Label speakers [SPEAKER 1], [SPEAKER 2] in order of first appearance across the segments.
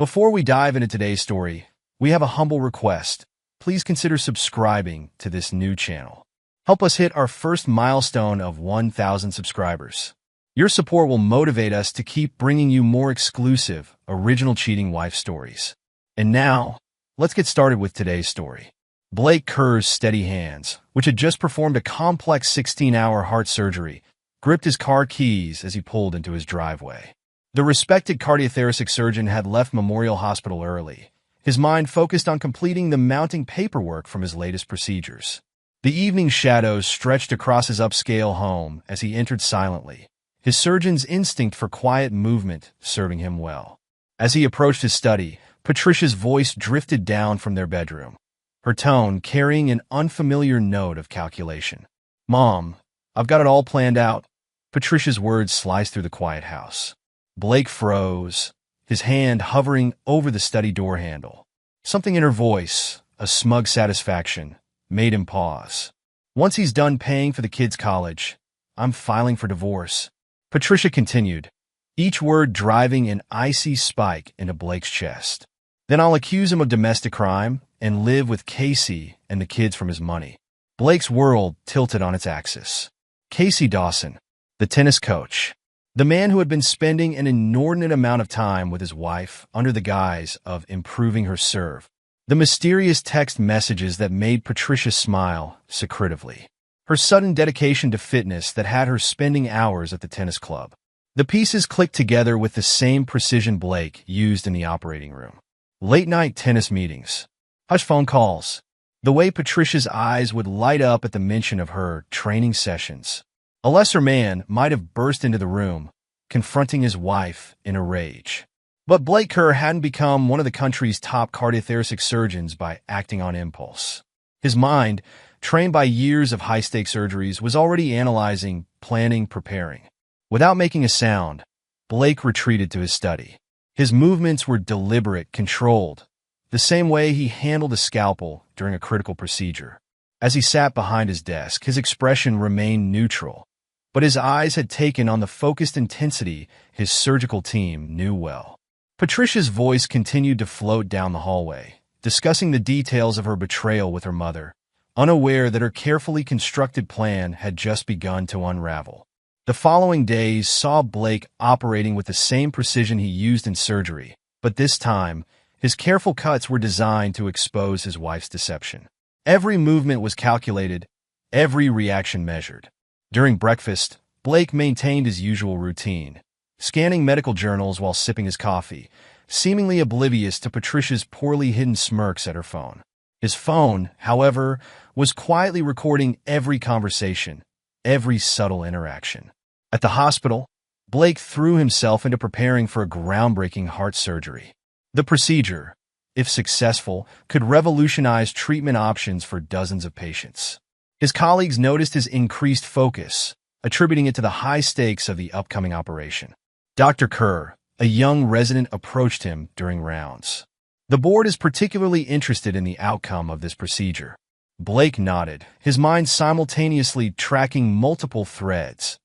[SPEAKER 1] Before we dive into today's story, we have a humble request. Please consider subscribing to this new channel. Help us hit our first milestone of 1,000 subscribers. Your support will motivate us to keep bringing you more exclusive, original cheating wife stories. And now, let's get started with today's story. Blake Kerr's steady hands, which had just performed a complex 16-hour heart surgery, gripped his car keys as he pulled into his driveway. The respected cardiothoracic surgeon had left Memorial Hospital early, his mind focused on completing the mounting paperwork from his latest procedures. The evening shadows stretched across his upscale home as he entered silently, his surgeon's instinct for quiet movement serving him well. As he approached his study, Patricia's voice drifted down from their bedroom, her tone carrying an unfamiliar note of calculation. "Mom, I've got it all planned out." Patricia's words sliced through the quiet house. Blake froze, his hand hovering over the study door handle. Something in her voice, a smug satisfaction, made him pause. "Once he's done paying for the kids' college, I'm filing for divorce," Patricia continued, each word driving an icy spike into Blake's chest. "Then I'll accuse him of domestic crime and live with Casey and the kids from his money." Blake's world tilted on its axis. Casey Dawson, the tennis coach, the man who had been spending an inordinate amount of time with his wife under the guise of improving her serve. The mysterious text messages that made Patricia smile secretively. Her sudden dedication to fitness that had her spending hours at the tennis club. The pieces clicked together with the same precision Blake used in the operating room. Late-night tennis meetings. Hush phone calls. The way Patricia's eyes would light up at the mention of her training sessions. A lesser man might have burst into the room, confronting his wife in a rage. But Blake Kerr hadn't become one of the country's top cardiothoracic surgeons by acting on impulse. His mind, trained by years of high-stakes surgeries, was already analyzing, planning, preparing. Without making a sound, Blake retreated to his study. His movements were deliberate, controlled, the same way he handled a scalpel during a critical procedure. As he sat behind his desk, his expression remained neutral, but his eyes had taken on the focused intensity his surgical team knew well. Patricia's voice continued to float down the hallway, discussing the details of her betrayal with her mother, unaware that her carefully constructed plan had just begun to unravel. The following days saw Blake operating with the same precision he used in surgery, but this time, his careful cuts were designed to expose his wife's deception. Every movement was calculated, every reaction measured. During breakfast, Blake maintained his usual routine, scanning medical journals while sipping his coffee, seemingly oblivious to Patricia's poorly hidden smirks at her phone. His phone, however, was quietly recording every conversation, every subtle interaction. At the hospital, Blake threw himself into preparing for a groundbreaking heart surgery. The procedure, if successful, could revolutionize treatment options for dozens of patients. His colleagues noticed his increased focus, attributing it to the high stakes of the upcoming operation. Dr. Kerr, a young resident, approached him during rounds. "The board is particularly interested in the outcome of this procedure." Blake nodded, his mind simultaneously tracking multiple threads.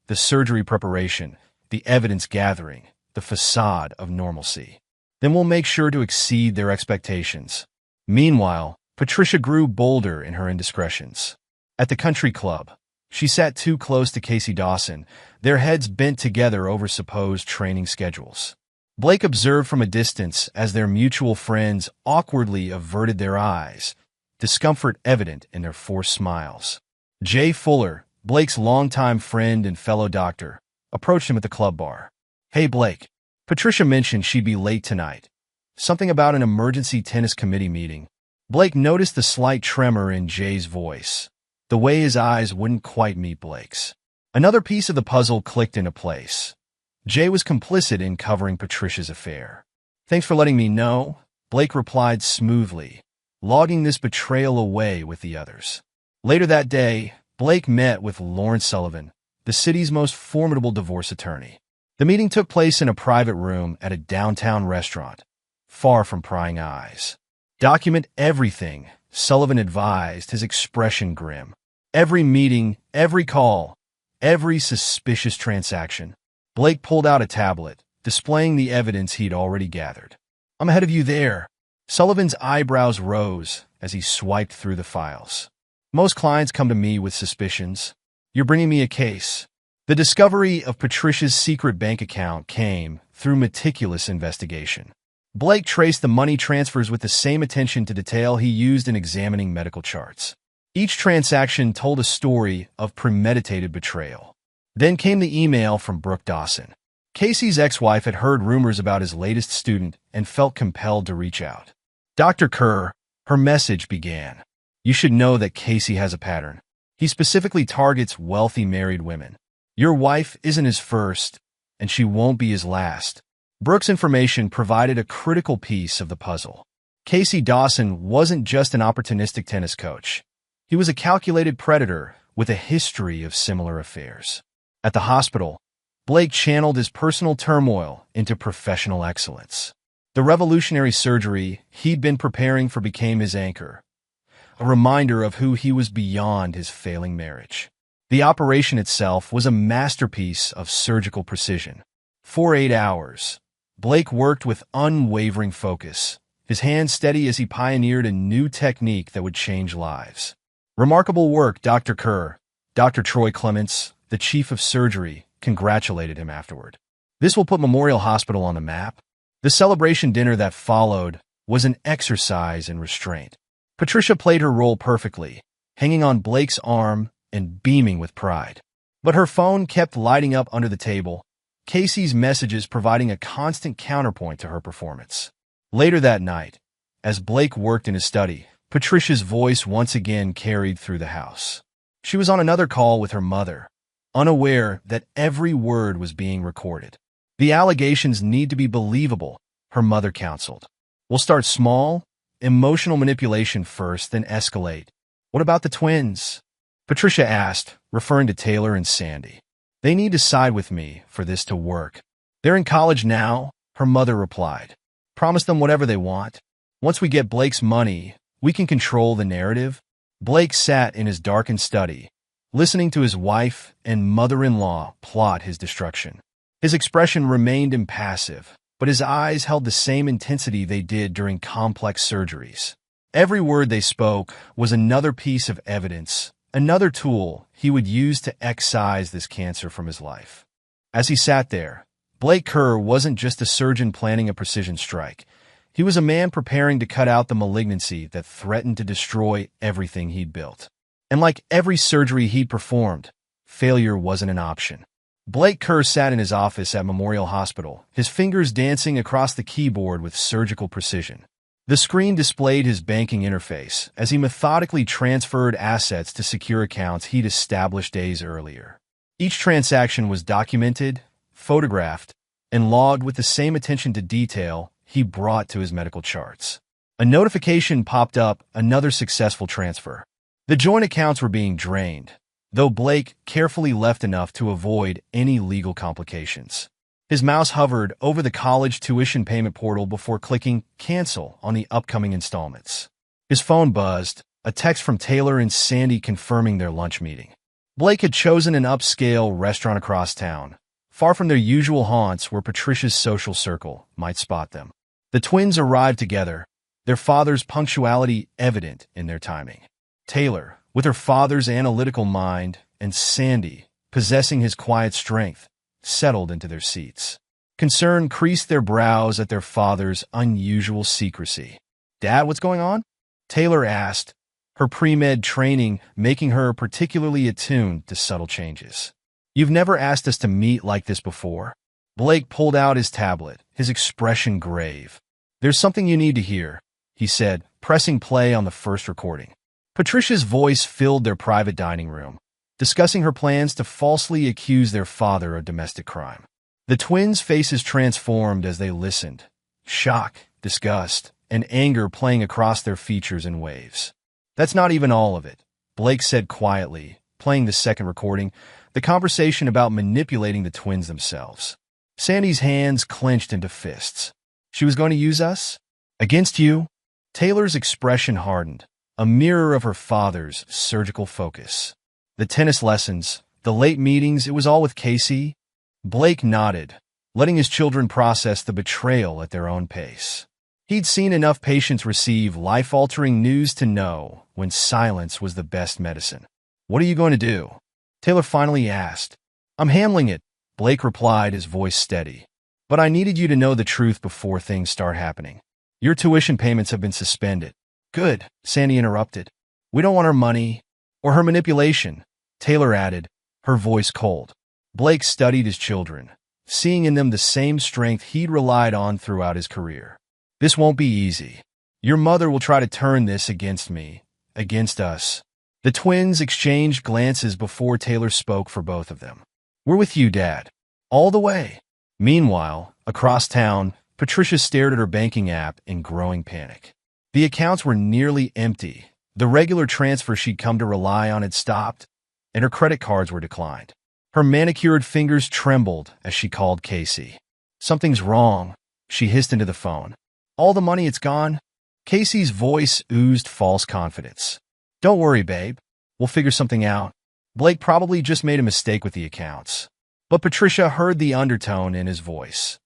[SPEAKER 1] The surgery preparation, the evidence gathering, the facade of normalcy. "Then we'll make sure to exceed their expectations." Meanwhile, Patricia grew bolder in her indiscretions. At the country club, she sat too close to Casey Dawson, their heads bent together over supposed training schedules. Blake observed from a distance as their mutual friends awkwardly averted their eyes, discomfort evident in their forced smiles. Jay Fuller, Blake's longtime friend and fellow doctor, approached him at the club bar. "Hey, Blake, Patricia mentioned she'd be late tonight. Something about an emergency tennis committee meeting." Blake noticed the slight tremor in Jay's voice, the way his eyes wouldn't quite meet Blake's. Another piece of the puzzle clicked into place. Jay was complicit in covering Patricia's affair. "Thanks for letting me know," Blake replied smoothly, logging this betrayal away with the others. Later that day, Blake met with Lawrence Sullivan, the city's most formidable divorce attorney. The meeting took place in a private room at a downtown restaurant, far from prying eyes. "Document everything," Sullivan advised, his expression grim. "Every meeting, every call, every suspicious transaction." Blake pulled out a tablet, displaying the evidence he'd already gathered. I'm ahead of you there. Sullivan's eyebrows rose as he swiped through the files. Most clients come to me with suspicions. You're bringing me a case. The discovery of Patricia's secret bank account came through meticulous investigation. Blake traced the money transfers with the same attention to detail he used in examining medical charts. Each transaction told a story of premeditated betrayal. Then came the email from Brooke Dawson. Casey's ex-wife had heard rumors about his latest student and felt compelled to reach out. Dr. Kerr, her message began. You should know that Casey has a pattern. He specifically targets wealthy married women. Your wife isn't his first, and she won't be his last. Brooke's information provided a critical piece of the puzzle. Casey Dawson wasn't just an opportunistic tennis coach. He was a calculated predator with a history of similar affairs. At the hospital, Blake channeled his personal turmoil into professional excellence. The revolutionary surgery he'd been preparing for became his anchor, a reminder of who he was beyond his failing marriage. The operation itself was a masterpiece of surgical precision. For 8 hours, Blake worked with unwavering focus, his hands steady as he pioneered a new technique that would change lives. Remarkable work, Dr. Kerr. Dr. Troy Clements, the chief of surgery, congratulated him afterward. This will put Memorial Hospital on the map. The celebration dinner that followed was an exercise in restraint. Patricia played her role perfectly, hanging on Blake's arm and beaming with pride. But her phone kept lighting up under the table, Casey's messages providing a constant counterpoint to her performance. Later that night, as Blake worked in his study, Patricia's voice once again carried through the house. She was on another call with her mother, unaware that every word was being recorded. The allegations need to be believable, her mother counseled. We'll start small, emotional manipulation first, then escalate. What about the twins? Patricia asked, referring to Taylor and Sandy. They need to side with me for this to work. They're in college now, her mother replied. Promise them whatever they want. Once we get Blake's money, we can control the narrative. Blake sat in his darkened study, listening to his wife and mother-in-law plot his destruction. His expression remained impassive, but his eyes held the same intensity they did during complex surgeries. Every word they spoke was another piece of evidence, another tool he would use to excise this cancer from his life. As he sat there, Blake Kerr wasn't just a surgeon planning a precision strike. He was a man preparing to cut out the malignancy that threatened to destroy everything he'd built. And like every surgery he'd performed, failure wasn't an option. Blake Kerr sat in his office at Memorial Hospital, his fingers dancing across the keyboard with surgical precision. The screen displayed his banking interface as he methodically transferred assets to secure accounts he'd established days earlier. Each transaction was documented, photographed, and logged with the same attention to detail he brought to his medical charts. A notification popped up, another successful transfer. The joint accounts were being drained, though Blake carefully left enough to avoid any legal complications. His mouse hovered over the college tuition payment portal before clicking Cancel on the upcoming installments. His phone buzzed, a text from Taylor and Sandy confirming their lunch meeting. Blake had chosen an upscale restaurant across town, far from their usual haunts where Patricia's social circle might spot them. The twins arrived together, their father's punctuality evident in their timing. Taylor, with her father's analytical mind, and Sandy, possessing his quiet strength, settled into their seats. Concern creased their brows at their father's unusual secrecy. Dad, what's going on? Taylor asked, her pre-med training making her particularly attuned to subtle changes. You've never asked us to meet like this before. Blake pulled out his tablet, his expression grave. There's something you need to hear, he said, pressing play on the first recording. Patricia's voice filled their private dining room, discussing her plans to falsely accuse their father of domestic crime. The twins' faces transformed as they listened, shock, disgust, and anger playing across their features in waves. That's not even all of it, Blake said quietly, playing the second recording, the conversation about manipulating the twins themselves. Sandy's hands clenched into fists. She was going to use us? Against you? Taylor's expression hardened, a mirror of her father's surgical focus. The tennis lessons, the late meetings, it was all with Casey. Blake nodded, letting his children process the betrayal at their own pace. He'd seen enough patients receive life-altering news to know when silence was the best medicine. "What are you going to do?" Taylor finally asked. "I'm handling it," Blake replied, his voice steady. "But I needed you to know the truth before things start happening. Your tuition payments have been suspended." "Good," Sandy interrupted. "We don't want her money or her manipulation," Taylor added, her voice cold. Blake studied his children, seeing in them the same strength he'd relied on throughout his career. "This won't be easy. Your mother will try to turn this against me, against us." The twins exchanged glances before Taylor spoke for both of them. "We're with you, Dad. All the way." Meanwhile, across town, Patricia stared at her banking app in growing panic. The accounts were nearly empty. The regular transfer she'd come to rely on had stopped, and her credit cards were declined. Her manicured fingers trembled as she called Casey. "Something's wrong," she hissed into the phone. "All the money, it's gone?" Casey's voice oozed false confidence. "Don't worry, babe. We'll figure something out. Blake probably just made a mistake with the accounts." But Patricia heard the undertone in his voice,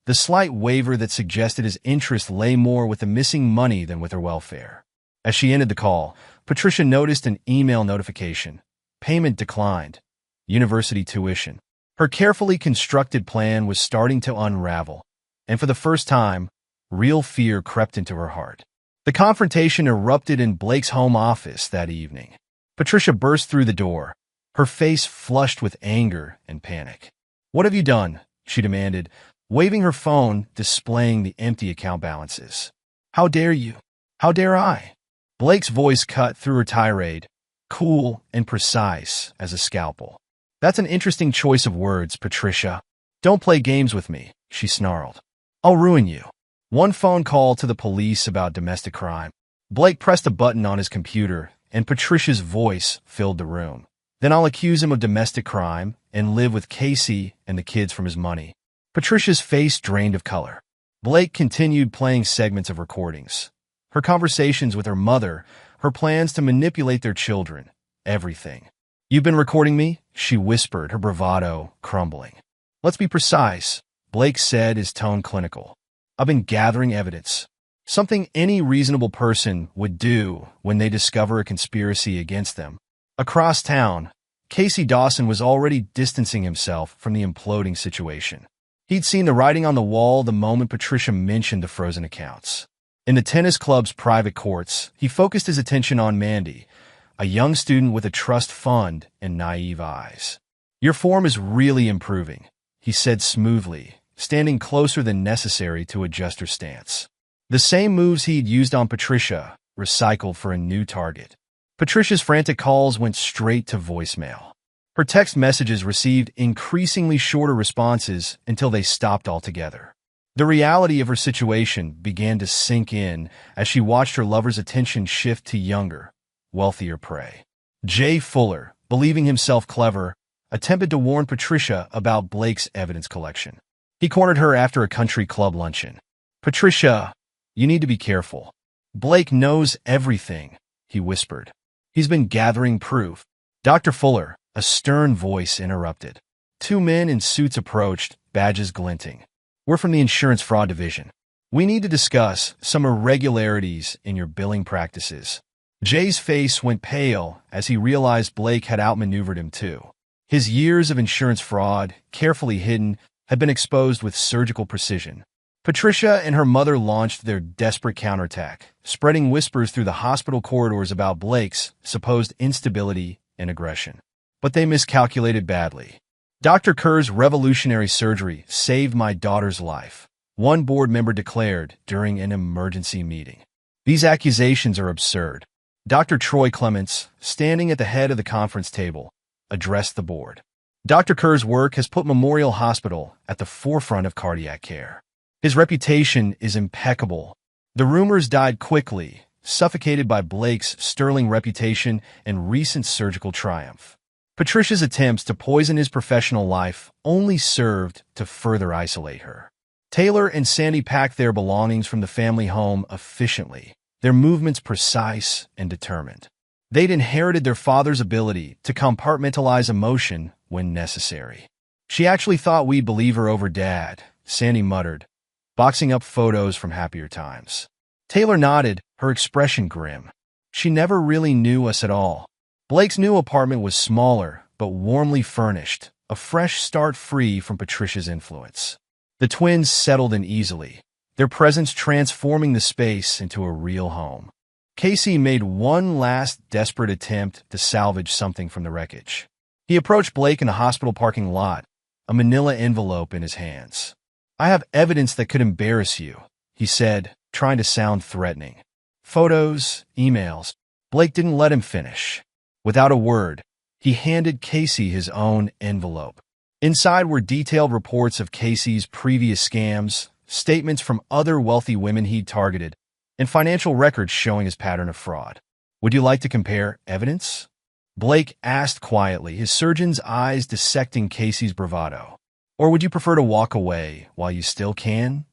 [SPEAKER 1] the slight waver that suggested his interest lay more with the missing money than with her welfare. As she ended the call, Patricia noticed an email notification. Payment declined. University tuition. Her carefully constructed plan was starting to unravel, and for the first time, real fear crept into her heart. The confrontation erupted in Blake's home office that evening. Patricia burst through the door, her face flushed with anger and panic. "What have you done?" she demanded, waving her phone, displaying the empty account balances. "How dare you? How dare I?" Blake's voice cut through her tirade, cool and precise as a scalpel. "That's an interesting choice of words, Patricia. Don't play games with me," she snarled. "I'll ruin you." One phone call to the police about domestic crime. Blake pressed a button on his computer, and Patricia's voice filled the room. "Then I'll accuse him of domestic crime and live with Casey and the kids from his money." Patricia's face drained of color. Blake continued playing segments of recordings. Her conversations with her mother, her plans to manipulate their children, everything. "You've been recording me?" she whispered, her bravado crumbling. "Let's be precise," Blake said, his tone clinical. "I've been gathering evidence. Something any reasonable person would do when they discover a conspiracy against them." Across town, Casey Dawson was already distancing himself from the imploding situation. He'd seen the writing on the wall the moment Patricia mentioned the frozen accounts. In the tennis club's private courts, he focused his attention on Mandy, a young student with a trust fund and naive eyes. "Your form is really improving," he said smoothly, standing closer than necessary to adjust her stance. The same moves he'd used on Patricia, recycled for a new target. Patricia's frantic calls went straight to voicemail. Her text messages received increasingly shorter responses until they stopped altogether. The reality of her situation began to sink in as she watched her lover's attention shift to younger, wealthier prey. Jay Fuller, believing himself clever, attempted to warn Patricia about Blake's evidence collection. He cornered her after a country club luncheon. "Patricia, you need to be careful. Blake knows everything," he whispered. "He's been gathering proof." "Dr. Fuller," a stern voice interrupted. Two men in suits approached, badges glinting. "We're from the insurance fraud division. We need to discuss some irregularities in your billing practices." Jay's face went pale as he realized Blake had outmaneuvered him too. His years of insurance fraud, carefully hidden, had been exposed with surgical precision. Patricia and her mother launched their desperate counterattack, spreading whispers through the hospital corridors about Blake's supposed instability and aggression. But they miscalculated badly. "Dr. Kerr's revolutionary surgery saved my daughter's life," one board member declared during an emergency meeting. "These accusations are absurd." Dr. Troy Clements, standing at the head of the conference table, addressed the board. "Dr. Kerr's work has put Memorial Hospital at the forefront of cardiac care. His reputation is impeccable." The rumors died quickly, suffocated by Blake's sterling reputation and recent surgical triumph. Patricia's attempts to poison his professional life only served to further isolate her. Taylor and Sandy packed their belongings from the family home efficiently, their movements precise and determined. They'd inherited their father's ability to compartmentalize emotion when necessary. "She actually thought we'd believe her over Dad," Sandy muttered, boxing up photos from happier times. Taylor nodded, her expression grim. She never really knew us at all. Blake's new apartment was smaller, but warmly furnished, a fresh start free from Patricia's influence. The twins settled in easily, their presence transforming the space into a real home. Casey made one last desperate attempt to salvage something from the wreckage. He approached Blake in the hospital parking lot, a manila envelope in his hands. "I have evidence that could embarrass you," he said, trying to sound threatening. "Photos, emails." Blake didn't let him finish. Without a word, he handed Casey his own envelope. Inside were detailed reports of Casey's previous scams, statements from other wealthy women he'd targeted, and financial records showing his pattern of fraud. "Would you like to compare evidence?" Blake asked quietly, his surgeon's eyes dissecting Casey's bravado. "Or would you prefer to walk away while you still can?"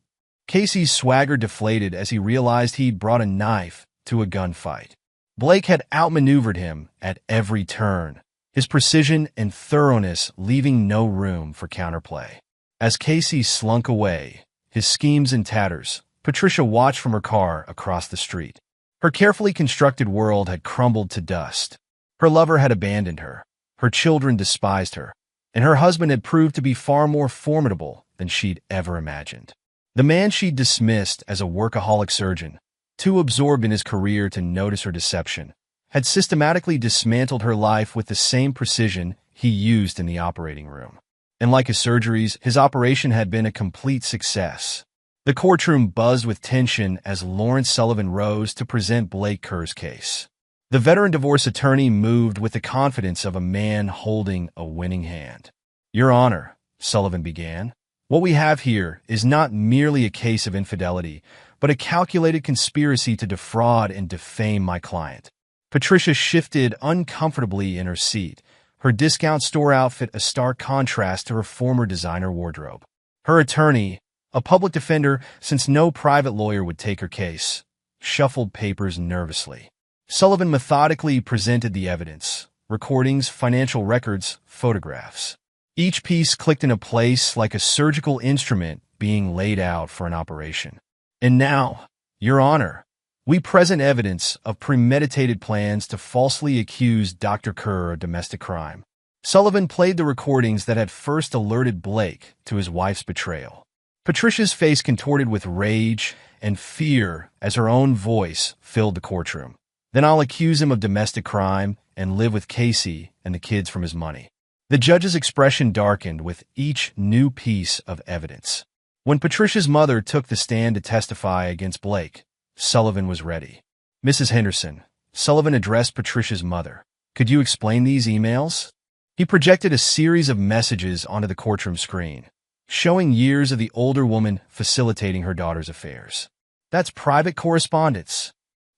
[SPEAKER 1] Casey's swagger deflated as he realized he'd brought a knife to a gunfight. Blake had outmaneuvered him at every turn, his precision and thoroughness leaving no room for counterplay. As Casey slunk away, his schemes in tatters, Patricia watched from her car across the street. Her carefully constructed world had crumbled to dust. Her lover had abandoned her children despised her, and her husband had proved to be far more formidable than she'd ever imagined. The man she'd dismissed as a workaholic surgeon, too absorbed in his career to notice her deception, had systematically dismantled her life with the same precision he used in the operating room. And like his surgeries, his operation had been a complete success. The courtroom buzzed with tension as Lawrence Sullivan rose to present Blake Kerr's case. The veteran divorce attorney moved with the confidence of a man holding a winning hand. "Your Honor," Sullivan began, "what we have here is not merely a case of infidelity, but a calculated conspiracy to defraud and defame my client." Patricia shifted uncomfortably in her seat, her discount store outfit a stark contrast to her former designer wardrobe. Her attorney, a public defender since no private lawyer would take her case, shuffled papers nervously. Sullivan methodically presented the evidence: recordings, financial records, photographs. Each piece clicked into place like a surgical instrument being laid out for an operation. "And now, Your Honor, we present evidence of premeditated plans to falsely accuse Dr. Kerr of domestic crime." Sullivan played the recordings that had first alerted Blake to his wife's betrayal. Patricia's face contorted with rage and fear as her own voice filled the courtroom. "Then I'll accuse him of domestic crime and live with Casey and the kids from his money." The judge's expression darkened with each new piece of evidence. When Patricia's mother took the stand to testify against Blake, Sullivan was ready. "Mrs. Henderson," Sullivan addressed Patricia's mother, "could you explain these emails?" He projected a series of messages onto the courtroom screen, showing years of the older woman facilitating her daughter's affairs. "That's private correspondence,"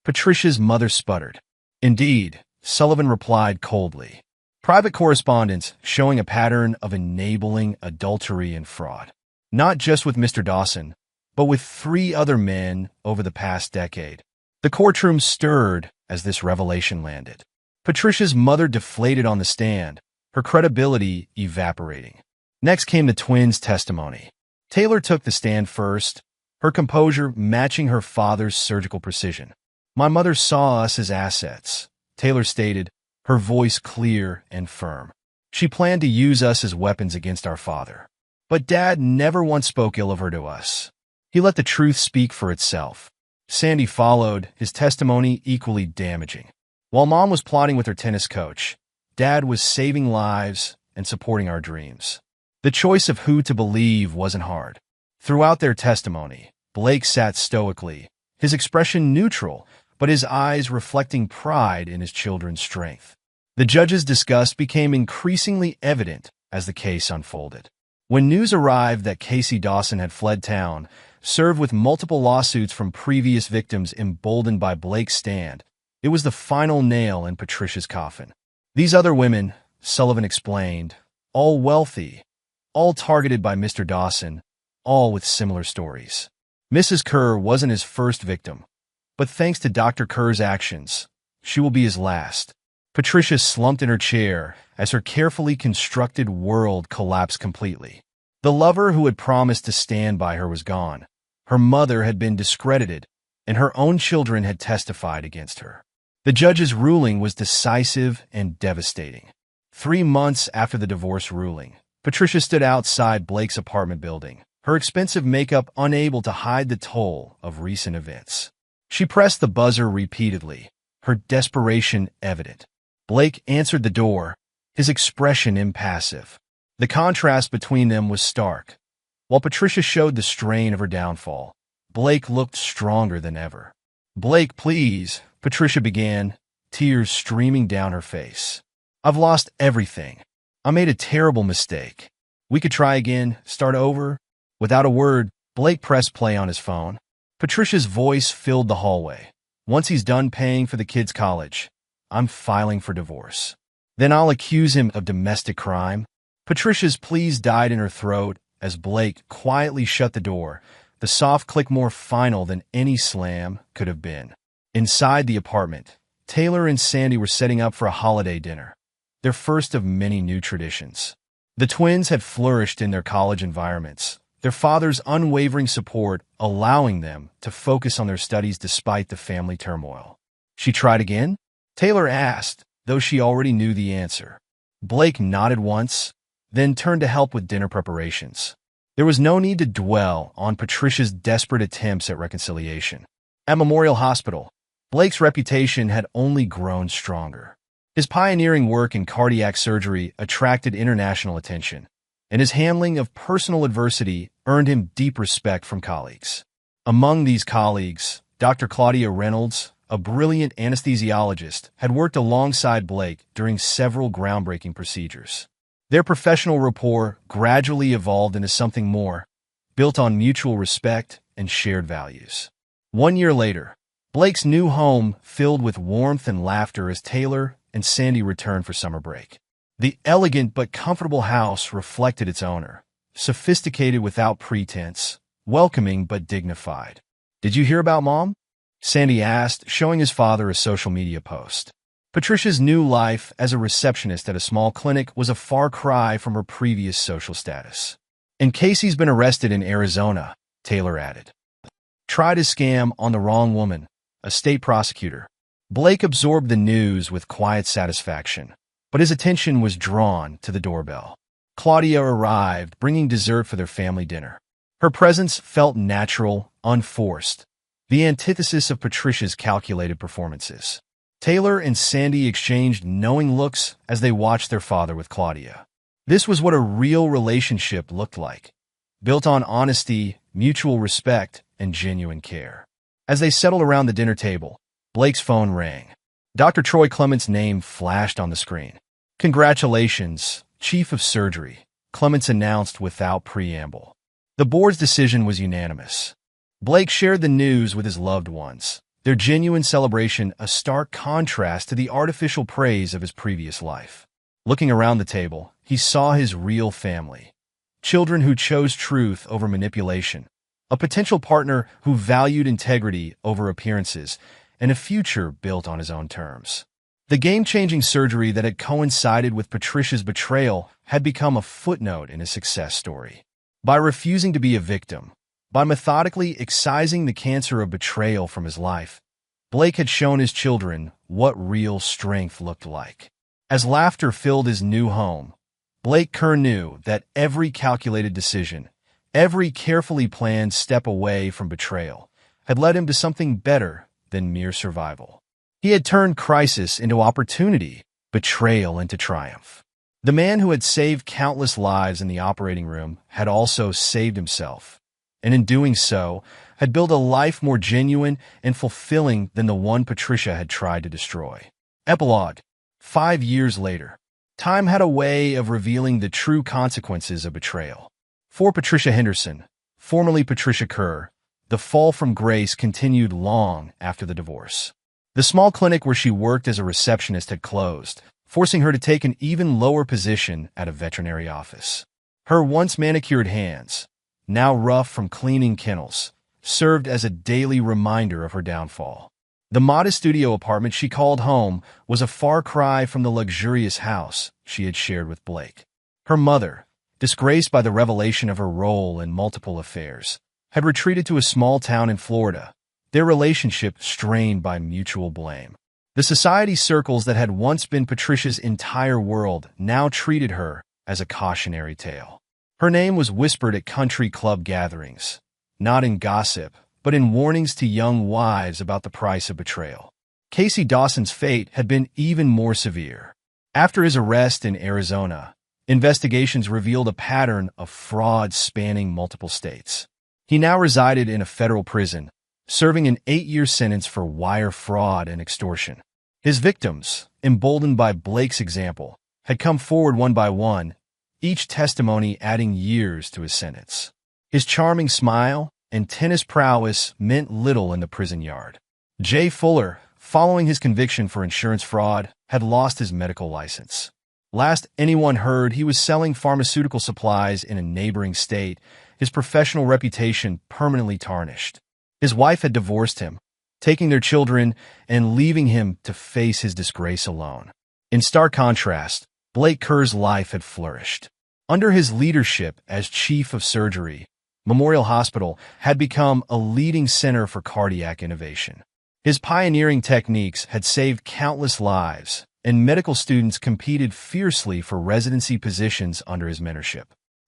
[SPEAKER 1] Patricia's mother sputtered. "Indeed," Sullivan replied coldly. "Private correspondence showing a pattern of enabling adultery and fraud. Not just with Mr. Dawson, but with 3 other men over the past decade." The courtroom stirred as this revelation landed. Patricia's mother deflated on the stand, her credibility evaporating. Next came the twins' testimony. Taylor took the stand first, her composure matching her father's surgical precision. "My mother saw us as assets," Taylor stated, her voice clear and firm. "She planned to use us as weapons against our father. But Dad never once spoke ill of her to us. He let the truth speak for itself." Sandy followed, his testimony equally damaging. "While Mom was plotting with her tennis coach, Dad was saving lives and supporting our dreams." The choice of who to believe wasn't hard. Throughout their testimony, Blake sat stoically, his expression neutral, but his eyes reflecting pride in his children's strength. The judge's disgust became increasingly evident as the case unfolded. When news arrived that Casey Dawson had fled town, served with multiple lawsuits from previous victims emboldened by Blake's stand, it was the final nail in Patricia's coffin. "These other women," Sullivan explained, "all wealthy, all targeted by Mr. Dawson, all with similar stories. Mrs. Kerr wasn't his first victim, but thanks to Dr. Kerr's actions, she will be his last." Patricia slumped in her chair as her carefully constructed world collapsed completely. The lover who had promised to stand by her was gone, Her mother had been discredited, and her own children had testified against her. The judge's ruling was decisive and devastating. 3 months after the divorce ruling, Patricia stood outside Blake's apartment building, her expensive makeup unable to hide the toll of recent events. She pressed the buzzer repeatedly, her desperation evident. Blake answered the door, his expression impassive. The contrast between them was stark. While Patricia showed the strain of her downfall, Blake looked stronger than ever. "Blake, please," Patricia began, tears streaming down her face. "I've lost everything. I made a terrible mistake. We could try again, start over." Without a word, Blake pressed play on his phone. Patricia's voice filled the hallway. "Once he's done paying for the kid's college, I'm filing for divorce. Then I'll accuse him of domestic crime." Patricia's pleas died in her throat as Blake quietly shut the door, the soft click more final than any slam could have been. Inside the apartment, Taylor and Sandy were setting up for a holiday dinner, their first of many new traditions. The twins had flourished in their college environments, their father's unwavering support allowing them to focus on their studies despite the family turmoil. "She tried again?" Taylor asked, though she already knew the answer. Blake nodded once, then turned to help with dinner preparations. There was no need to dwell on Patricia's desperate attempts at reconciliation. At Memorial Hospital, Blake's reputation had only grown stronger. His pioneering work in cardiac surgery attracted international attention, and his handling of personal adversity earned him deep respect from colleagues. Among these colleagues, Dr. Claudia Reynolds, a brilliant anesthesiologist, had worked alongside Blake during several groundbreaking procedures. Their professional rapport gradually evolved into something more, built on mutual respect and shared values. 1 year later, Blake's new home filled with warmth and laughter as Taylor and Sandy returned for summer break. The elegant but comfortable house reflected its owner, sophisticated without pretense, welcoming but dignified. "Did you hear about Mom?" Sandy asked, showing his father a social media post. Patricia's new life as a receptionist at a small clinic was a far cry from her previous social status. "And Casey's been arrested in Arizona," Taylor added. "Tried a scam on the wrong woman, a state prosecutor." Blake absorbed the news with quiet satisfaction, but his attention was drawn to the doorbell. Claudia arrived, bringing dessert for their family dinner. Her presence felt natural, unforced, the antithesis of Patricia's calculated performances. Taylor and Sandy exchanged knowing looks as they watched their father with Claudia. This was what a real relationship looked like, built on honesty, mutual respect, and genuine care. As they settled around the dinner table, Blake's phone rang. Dr. Troy Clement's name flashed on the screen. "Congratulations, Chief of Surgery," Clements announced without preamble. The board's decision was unanimous. Blake shared the news with his loved ones, their genuine celebration a stark contrast to the artificial praise of his previous life. Looking around the table, he saw his real family. Children who chose truth over manipulation, a potential partner who valued integrity over appearances, and a future built on his own terms. The game-changing surgery that had coincided with Patricia's betrayal had become a footnote in his success story. By refusing to be a victim, by methodically excising the cancer of betrayal from his life, Blake had shown his children what real strength looked like. As laughter filled his new home, Blake Kerr knew that every calculated decision, every carefully planned step away from betrayal, had led him to something better than mere survival. He had turned crisis into opportunity, betrayal into triumph. The man who had saved countless lives in the operating room had also saved himself, and in doing so, had built a life more genuine and fulfilling than the one Patricia had tried to destroy. Epilogue. 5 years later, time had a way of revealing the true consequences of betrayal. For Patricia Henderson, formerly Patricia Kerr, the fall from grace continued long after the divorce. The small clinic where she worked as a receptionist had closed, forcing her to take an even lower position at a veterinary office. Her once manicured hands, now rough from cleaning kennels, served as a daily reminder of her downfall. The modest studio apartment she called home was a far cry from the luxurious house she had shared with Blake. Her mother, disgraced by the revelation of her role in multiple affairs, had retreated to a small town in Florida, their relationship strained by mutual blame. The society circles that had once been Patricia's entire world now treated her as a cautionary tale. Her name was whispered at country club gatherings, not in gossip, but in warnings to young wives about the price of betrayal. Casey Dawson's fate had been even more severe. After his arrest in Arizona, investigations revealed a pattern of fraud spanning multiple states. He now resided in a federal prison, serving an 8-year sentence for wire fraud and extortion. His victims, emboldened by Blake's example, had come forward one by one, each testimony adding years to his sentence. His charming smile and tennis prowess meant little in the prison yard. Jay Fuller, following his conviction for insurance fraud, had lost his medical license. Last anyone heard, he was selling pharmaceutical supplies in a neighboring state, his professional reputation permanently tarnished. His wife had divorced him, taking their children and leaving him to face his disgrace alone. In stark contrast, Blake Kerr's life had flourished. Under his leadership as chief of surgery, Memorial Hospital had become a leading center for cardiac innovation. His pioneering techniques had saved countless lives, and medical students competed fiercely for residency positions under his mentorship.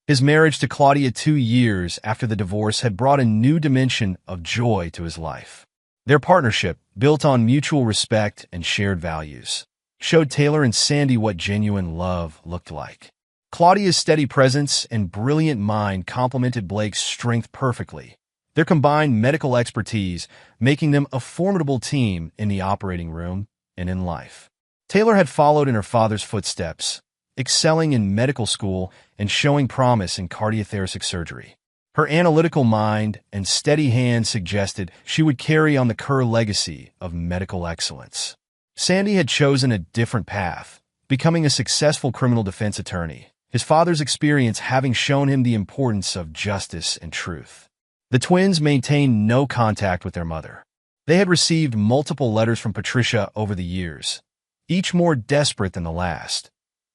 [SPEAKER 1] His marriage to Claudia 2 years after the divorce had brought a new dimension of joy to his life. Their partnership, built on mutual respect and shared values, showed Taylor and Sandy what genuine love looked like. Claudia's steady presence and brilliant mind complemented Blake's strength perfectly, their combined medical expertise making them a formidable team in the operating room and in life. Taylor had followed in her father's footsteps, excelling in medical school and showing promise in cardiothoracic surgery. Her analytical mind and steady hand suggested she would carry on the Kerr legacy of medical excellence. Sandy had chosen a different path, becoming a successful criminal defense attorney, his father's experience having shown him the importance of justice and truth. The twins maintained no contact with their mother. They had received multiple letters from Patricia over the years, each more desperate than the last,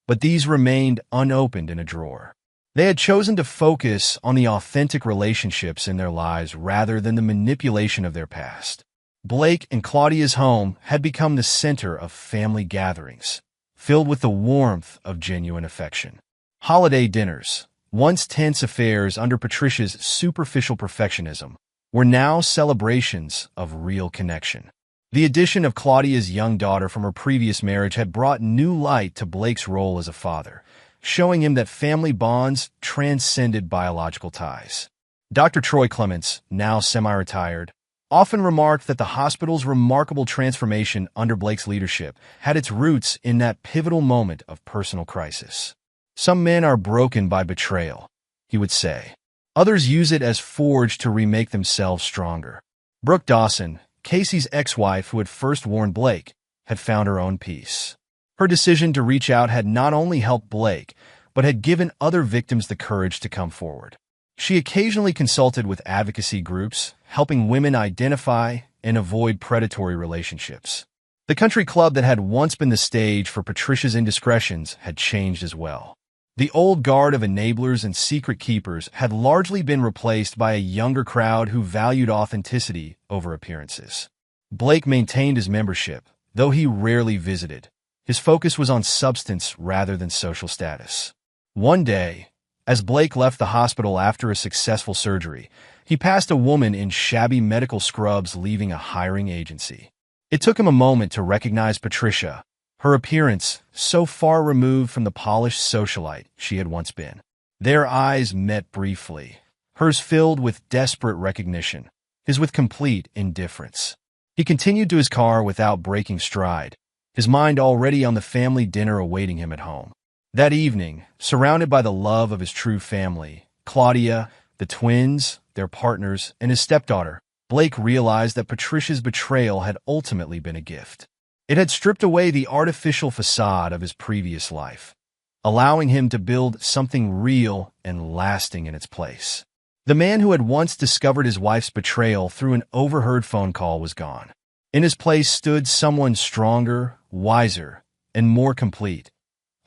[SPEAKER 1] but these remained unopened in a drawer. They had chosen to focus on the authentic relationships in their lives rather than the manipulation of their past. Blake and Claudia's home had become the center of family gatherings, filled with the warmth of genuine affection. Holiday dinners, once tense affairs under Patricia's superficial perfectionism, were now celebrations of real connection. The addition of Claudia's young daughter from her previous marriage had brought new light to Blake's role as a father, showing him that family bonds transcended biological ties. Dr. Troy Clements, now semi-retired, often remarked that the hospital's remarkable transformation under Blake's leadership had its roots in that pivotal moment of personal crisis. "Some men are broken by betrayal," he would say. "Others use it as forge to remake themselves stronger." Brooke Dawson, Casey's ex-wife who had first warned Blake, had found her own peace. Her decision to reach out had not only helped Blake, but had given other victims the courage to come forward. She occasionally consulted with advocacy groups, helping women identify and avoid predatory relationships. The country club that had once been the stage for Patricia's indiscretions had changed as well. The old guard of enablers and secret keepers had largely been replaced by a younger crowd who valued authenticity over appearances. Blake maintained his membership, though he rarely visited. His focus was on substance rather than social status. One day, as Blake left the hospital after a successful surgery, he passed a woman in shabby medical scrubs leaving a hiring agency. It took him a moment to recognize Patricia, her appearance so far removed from the polished socialite she had once been. Their eyes met briefly, hers filled with desperate recognition, his with complete indifference. He continued to his car without breaking stride, his mind already on the family dinner awaiting him at home. That evening, surrounded by the love of his true family, Claudia, the twins, their partners, and his stepdaughter, Blake realized that Patricia's betrayal had ultimately been a gift. It had stripped away the artificial facade of his previous life, allowing him to build something real and lasting in its place. The man who had once discovered his wife's betrayal through an overheard phone call was gone. In his place stood someone stronger, wiser, and more complete.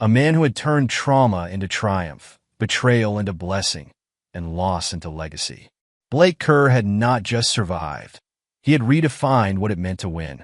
[SPEAKER 1] A man who had turned trauma into triumph, betrayal into blessing, and loss into legacy. Blake Kerr had not just survived. He had redefined what it meant to win.